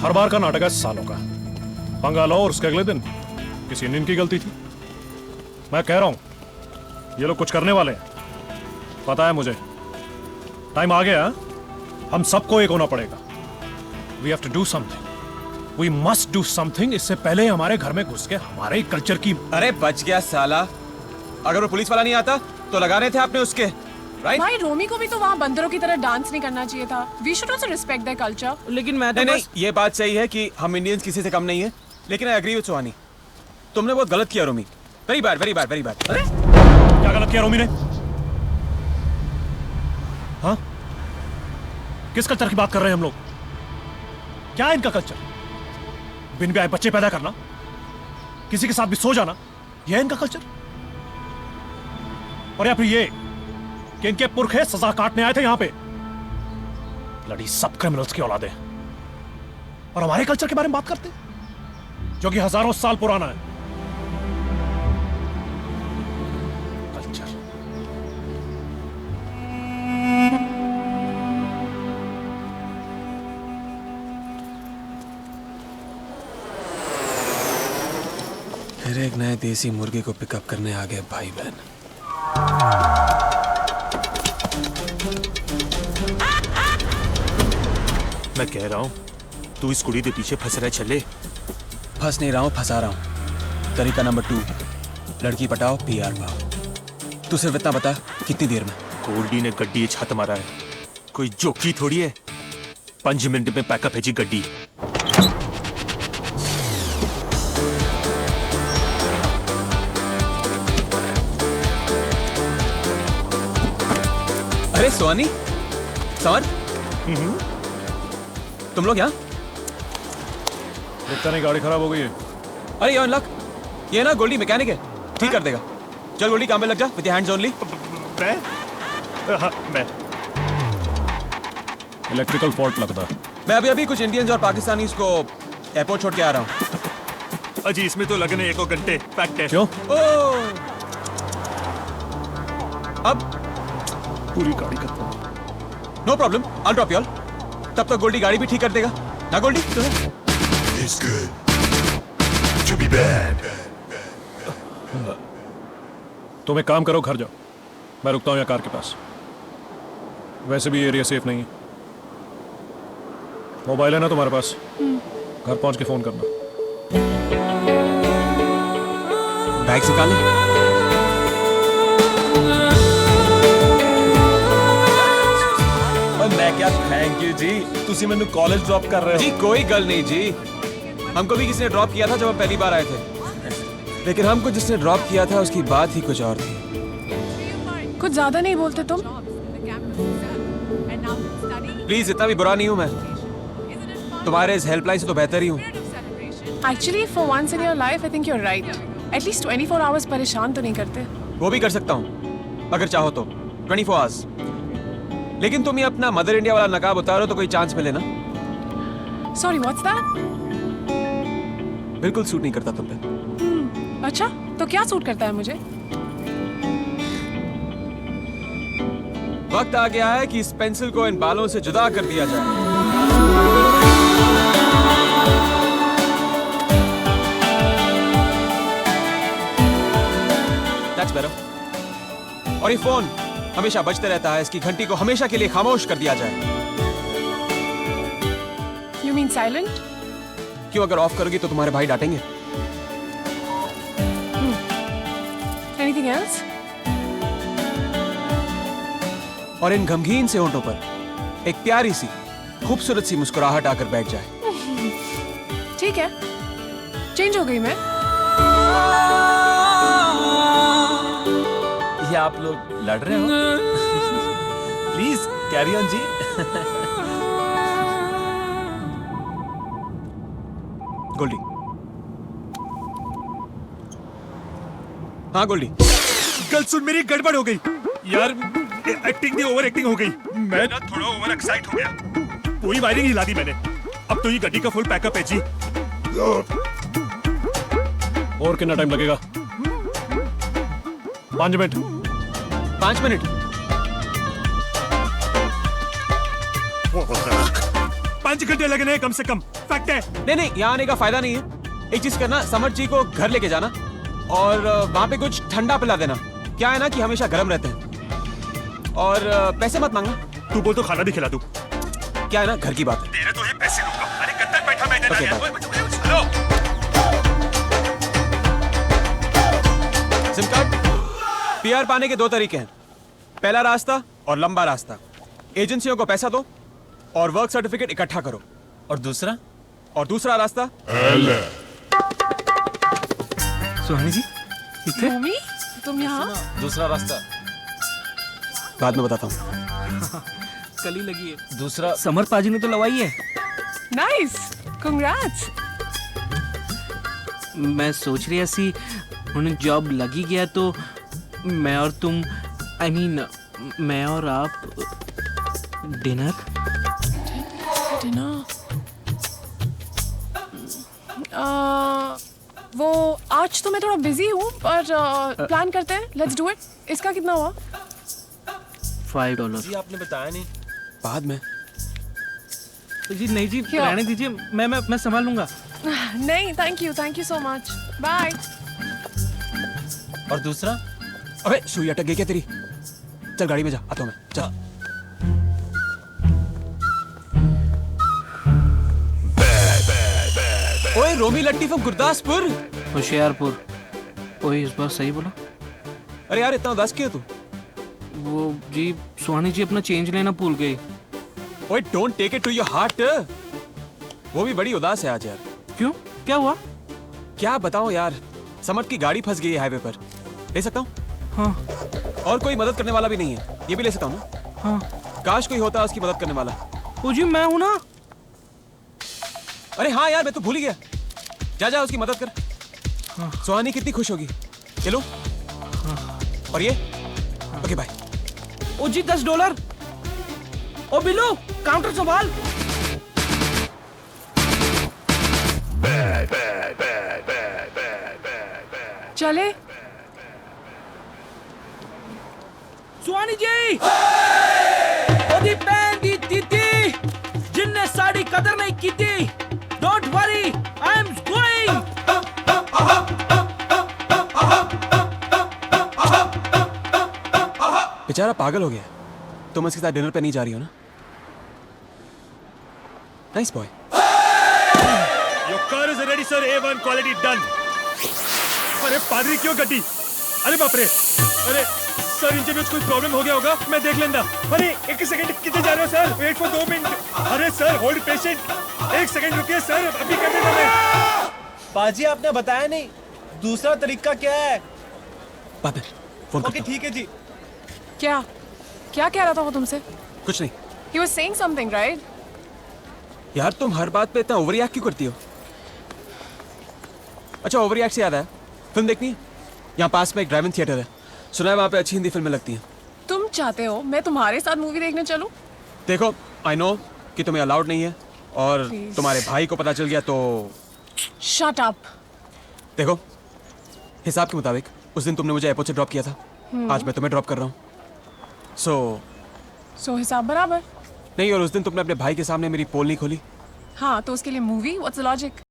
हर बार का नाटक है सालों का। पंगा लो और उसके अगले दिन किसी इंडियन की गलती थी। मैं कह रहा हूं ये लोग कुछ करने वाले हैं, पता है मुझे। टाइम आ गया, हम सबको एक होना पड़ेगा। We have to do something, we must do something. इससे पहले हमारे घर में घुस के हमारे ही कल्चर की। अरे बच गया साला। अगर वो पुलिस वाला नहीं आता तो लगा रहे थे आपने उसके, राइट? भाई रोमी को भी तो वहाँ बंदरों की तरह डांस नहीं करना चाहिए था। We should also respect their culture. लेकिन मैं तो नहीं, ये बात सही है कि हम इंडियंस किसी से कम नहीं है, लेकिन आई एग्री विद सुहानी। तुमने बहुत गलत किया Romi. Very bad, very bad, very bad. अरे क्या गलत किया रोमी ने? हाँ, किस कल्चर की बात कर रहे हैं हम लोग? क्या है इनका कल्चर? बिन ब्याह बच्चे पैदा करना, किसी के साथ भी सो जाना, यह है इनका कल्चर? और या फिर ये कि इनके पुरखे सजा काटने आए थे यहां पे? लड़ी सब क्रिमिनल्स की औलादे, और हमारे कल्चर के बारे में बात करते जो कि हजारों साल पुराना है। कल्चर। फिर एक नए देसी मुर्गे को पिकअप करने आ गए भाई बहन। मैं कह रहा हूं तू इस कुड़ी के पीछे फंस रहा है छल्ले। फंस नहीं रहा हूं, फंसा रहा हूं। तरीका नंबर 2, लड़की पटाओ PR पाओ। तू सिर्फ इतना बता कितनी देर में? गोल्डी ने गड्डी छत मारा है, कोई जोकी थोड़ी है। 5 मिनट में पैकअप है जी गड्डी। अरे सोनी, समर, तुम लोग यहाँ? देखता नहीं गाड़ी खराब हो गई है। अरे योर लक, ये ना गोल्डी मैकेनिक है, ठीक कर देगा। चल गोल्डी काम पे लग जा, विद हैंड्स ओनली। मैं इलेक्ट्रिकल फॉल्ट लगता है। मैं अभी कुछ इंडियंस और पाकिस्तानीज को एयरपोर्ट छोड़ के आ रहा हूँ। अजी इसमें तो लगने 1 घंटे फैक्ट है। क्यों? ओह, अब पूरी गाड़ी खत्म। No problem, I drop you all. तब तक गोल्डी गाड़ी भी ठीक कर देगा ना Goldy? It's good to be bad. तुम एक काम करो, घर जाओ, मैं रुकता हूं यहाँ कार के पास। वैसे भी एरिया सेफ नहीं है। मोबाइल है ना तुम्हारे पास? घर पहुंच के फोन करना। बैग से निकाल। मैं क्या थैंक यू जी, तुसी मैंने कॉलेज ड्रॉप कर रहे हो जी। कोई गल नहीं जी, हमको भी किसी ने ड्रॉप किया था जब हम पहली बार आए थे, लेकिन हमको जिसने ड्रॉप किया था उसकी बात ही कुछ और थी। कुछ ज्यादा नहीं बोलते तुम? प्लीज, इतना भी बुरा नहीं हूं मैं, तुम्हारे इस हेल्पलाइन से तो बेहतर ही हूं। Actually for once in your life I think you are right. At least 24 hours परेशान तो नहीं करते। वो भी कर सकता हूं अगर चाहो तो, 24 आवर्स। लेकिन तुम ये अपना मदर इंडिया वाला नकाब उतारो तो कोई चांस मिले ना। Sorry, what's that? बिल्कुल सूट नहीं करता तुम पे। अच्छा, तो क्या सूट करता है मुझे? वक्त आ गया है कि इस पेंसिल को इन बालों से जुदा कर दिया जाए। That's better. और ये फोन हमेशा बजते रहता है, इसकी घंटी को हमेशा के लिए खामोश कर दिया जाए। You mean silent? क्यों, अगर ऑफ करोगी तो तुम्हारे भाई डांटेंगे। Anything else? और इन गमगीन से होंठों पर एक प्यारी सी खूबसूरत सी मुस्कुराहट आकर बैठ जाए। ठीक है, चेंज हो गई मैं। ये आप लोग लड़ रहे हो? प्लीज कैरी ऑन जी। गोल्डी, हाँ गोल्डी। गल सुन, मेरी गड़बड़ हो गई यार। एक्टिंग थी, ओवर एक्टिंग हो गई। मैं ना थोड़ा ओवर एक्साइट हो गया, पूरी वायरिंग हिला दी मैंने। अब तो ये गड्डी का फुल पैकअप है जी। और कितना टाइम लगेगा? 5 मिनट। 5 मिनट? 5 घंटे लगने हैं कम से कम, फैक्ट है। नहीं नहीं, यहाँ आने का फायदा नहीं है। एक चीज करना, समर जी को घर लेके जाना और वहाँ पे कुछ ठंडा पिला देना। क्या है ना कि हमेशा गर्म रहते हैं। और पैसे मत मांगना। तू बोल तो खाना भी खिला दूं। क्या है ना, घर की बात है। तेरे तो ये पैसे दूंगा। अरे कत्तर बैठा मैं देना Okay, यार। bye. Hello. SIM card. PR पाने के 2 तरीके हैं, पहला रास्ता और लंबा रास्ता। एजेंसियों को पैसा दो और वर्क सर्टिफिकेट इकट्ठा करो। और दूसरा? और दूसरा रास्ता, सुहानी जी भूमि, तुम यहाँ? दूसरा रास्ता बाद में बताता हूँ। कली लगी है। दूसरा समर पाजी ने तो लवाई है। Nice, congrats. मैं सोच रही सी उन्हें जॉब लगी गया तो मैं और तुम आई मीन मैं और आप डिनर Dinner. वो आज तो मैं थोड़ा बिजी हूँ पर प्लान करते हैं। Let's do it. इसका कितना हुआ? $5 जी आपने बताया नहीं। बाद में जी नहीं जी, क्यों? रहने दीजिए, मैं संभाल लूंगा। नहीं, thank you so much. Bye. और दूसरा? अबे सुई अटक गई क्या तेरी? चल गाड़ी में जा, आता हूँ मैं। चल। ओए रोमी लट्टी फ्रॉम गुरदासपुर। होशियारपुर। वही इस बार सही बोला। अरे यार इतना उदास क्यों तू? वो जी सुहानी जी अपना चेंज लेना भूल गई। ओए don't take it to your heart. वो भी बड़ी उदास है आज यार। क्यों, क्या हुआ? क्या बताऊं यार, समर की गाड़ी फंस गई है हाईवे पर। ले सकता हूँ? हाँ और कोई मदद करने वाला भी नहीं है। ये भी ले सकता हूँ ना? हाँ। काश कोई होता उसकी मदद करने वाला। वो जी मैं हूं ना। अरे हाँ यार, मैं तो भूल ही गया। जा जा उसकी मदद कर। सुहानी कितनी खुश होगी। चलो। और ये ओके बाय। ओ जी $10। ओ बिल्लू, काउंटर संभाल। चले। सुहानी जी, ओदी भैन दी दीदी जिन्ने साड़ी कदर नहीं की थी। Don't worry, I am going. बेचारा पागल हो गया। तुम उसके साथ डिनर पे नहीं जा रही हो ना? Nice boy. Your car is ready, sir. A1 quality done. अरे पादरी क्यों गड्डी? अरे बाप रे। अरे सर, इंजन में कोई प्रॉब्लम हो गया होगा, मैं देख लेंदा। अरे एक सेकंड, कितने जा रहे हो सर? Wait for 2 minute. अरे सर होल्ड पेशेंट। 1 सेकंड रुकिए सर, अभी कर देता मैं। पाजी आपने बताया नहीं, दूसरा तरीका क्या है? बाद में फोन ओके करता हूँ। ठीक है जी। क्या क्या कह रहा था वो तुमसे? कुछ नहीं He was saying something, right? यार, तुम हर बात पे इतना ओवर रिएक्ट क्यों करती हो? अच्छा, ओवर रिएक्ट से याद आया, फिल्म देखनी है? यहाँ पास में एक ड्राइव इन थिएटर है, सुना है वहाँ पे अच्छी हिंदी फिल्में लगती हैं। तुम चाहते हो मैं तुम्हारे साथ मूवी देखने चलूं? देखो, आई नो कि तुम्हें अलाउड नहीं है और Please. तुम्हारे भाई को पता चल गया तो Shut up. देखो, हिसाब के मुताबिक उस दिन तुमने मुझे एयरपोर्ट से ड्रॉप किया था, आज मैं तुम्हें ड्रॉप कर रहा हूँ। So हिसाब बराबर। नहीं, और उस दिन तुमने अपने भाई के सामने मेरी पोल नहीं खोली। हाँ, तो उसके लिए मूवी? What's the logic?